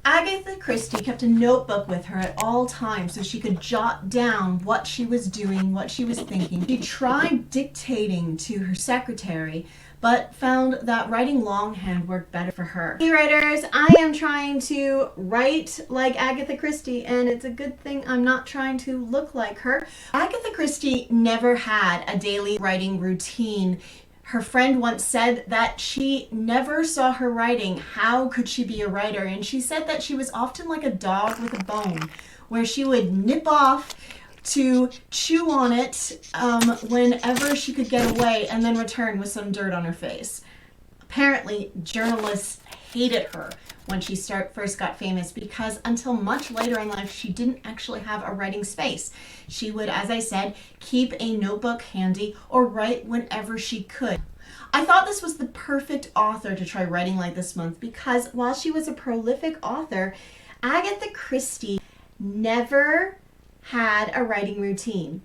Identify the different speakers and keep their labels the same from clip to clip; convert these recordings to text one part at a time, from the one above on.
Speaker 1: Agatha Christie kept a notebook with her at all times so she could jot down what she was doing, what she was thinking. She tried dictating to her secretary, but found that writing longhand worked better for her. Hey writers, I am trying to write like Agatha Christie, and it's a good thing I'm not trying to look like her. Agatha Christie never had a daily writing routine. Her friend once said that she never saw her writing. How could she be a writer? And she said that she was often like a dog with a bone, where she would nip off to chew on it whenever she could get away and then return with some dirt on her face. Apparently, journalists hated her when she first got famous because until much later in life, she didn't actually have a writing space. She would, as I said, keep a notebook handy or write whenever she could. I thought this was the perfect author to try writing like this month because while she was a prolific author, Agatha Christie never had a writing routine.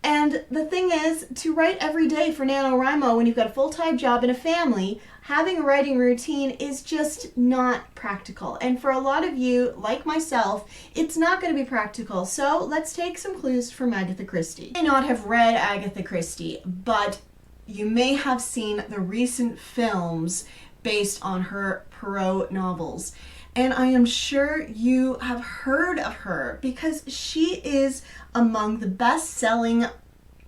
Speaker 1: And the thing is, to write every day for NaNoWriMo when you've got a full-time job and a family, having a writing routine is just not practical. And for a lot of you, like myself, it's not going to be practical. So let's take some clues from Agatha Christie. You may not have read Agatha Christie, but you may have seen the recent films based on her Poirot novels. And I am sure you have heard of her because she is among the best-selling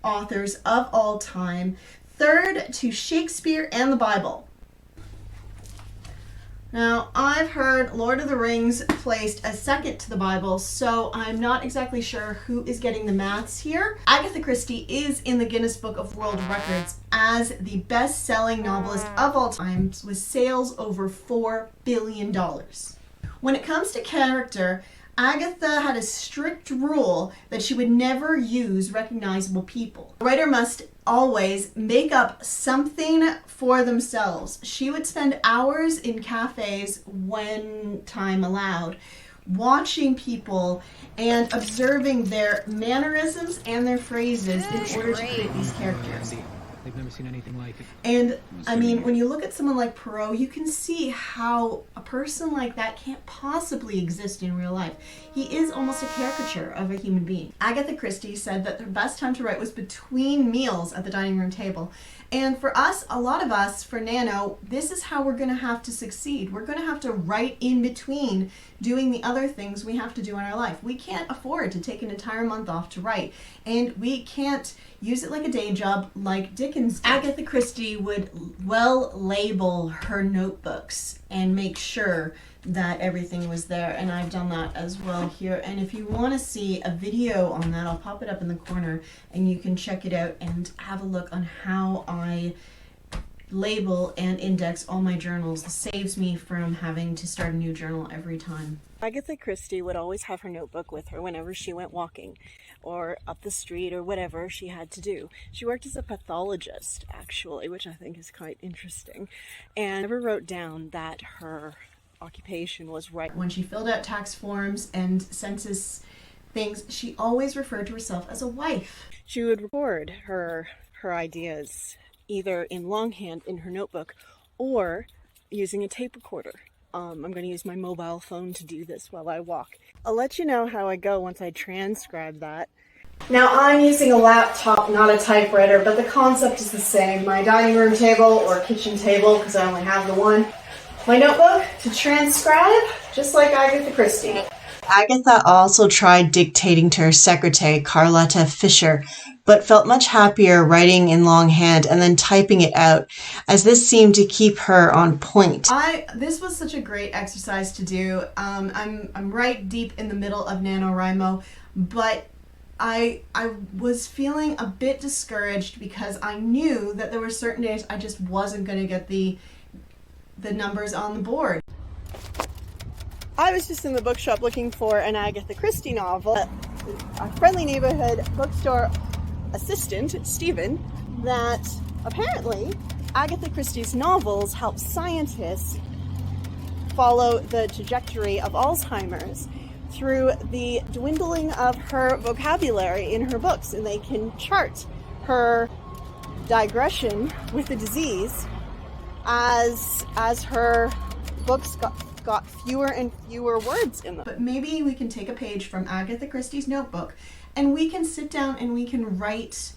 Speaker 1: authors of all time, third to Shakespeare and the Bible. Now, I've heard Lord of the Rings placed as second to the Bible, so I'm not exactly sure who is getting the maths here. Agatha Christie is in the Guinness Book of World Records as the best-selling novelist of all time with sales over $4 billion. When it comes to character, Agatha had a strict rule that she would never use recognizable people. A writer must always make up something for themselves. She would spend hours in cafes when time allowed, watching people and observing their mannerisms and their phrases in order to create these characters.
Speaker 2: They've never seen anything like it.
Speaker 1: And I mean, when you look at someone like Poirot, you can see how a person like that can't possibly exist in real life. He is almost a caricature of a human being. Agatha Christie said that her best time to write was between meals at the dining room table. And for us, a lot of us, for Nano, this is how we're going to have to succeed. We're going to have to write in between doing the other things we have to do in our life. We can't afford to take an entire month off to write. And we can't use it like a day job like Dickens did. Agatha Christie would well label her notebooks and make sure that everything was there, and I've done that as well here. And if you want to see a video on that, I'll pop it up in the corner and you can check it out and have a look on how I label and index all my journals. It saves me from having to start a new journal every time. Agatha Christie would always have her notebook with her whenever she went walking or up the street or whatever she had to do. She worked as a pathologist, actually, which I think is quite interesting, and never wrote down that her occupation was right. When she filled out tax forms and census things, she always referred to herself as a wife. She would record her ideas either in longhand in her notebook or using a tape recorder. I'm going to use my mobile phone to do this while I walk. I'll let you know how I go once I transcribe that. Now I'm using a laptop, not a typewriter, but the concept is the same. My dining room table or kitchen table, because I only have the one. My notebook to transcribe, just like Agatha Christie. Agatha also tried dictating to her secretary, Carlotta Fisher, but felt much happier writing in longhand and then typing it out, as this seemed to keep her on point. This was such a great exercise to do. I'm right deep in the middle of NaNoWriMo, but I was feeling a bit discouraged because I knew that there were certain days I just wasn't going to get the numbers on the board. I was just in the bookshop looking for an Agatha Christie novel. A friendly neighborhood bookstore assistant, Stephen, that apparently Agatha Christie's novels help scientists follow the trajectory of Alzheimer's through the dwindling of her vocabulary in her books, and they can chart her digression with the disease as her books
Speaker 3: got fewer and fewer words in them.
Speaker 1: But maybe we can take a page from Agatha Christie's notebook and we can sit down and we can write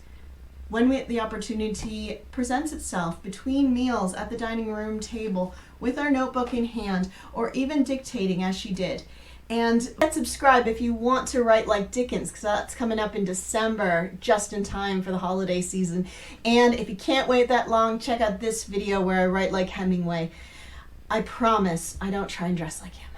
Speaker 1: when the opportunity presents itself, between meals, at the dining room table, with our notebook in hand, or even dictating as she did. And subscribe if you want to write like Dickens, because that's coming up in December, just in time for the holiday season. And if you can't wait that long, check out this video where I write like Hemingway. I promise I don't try and dress like him.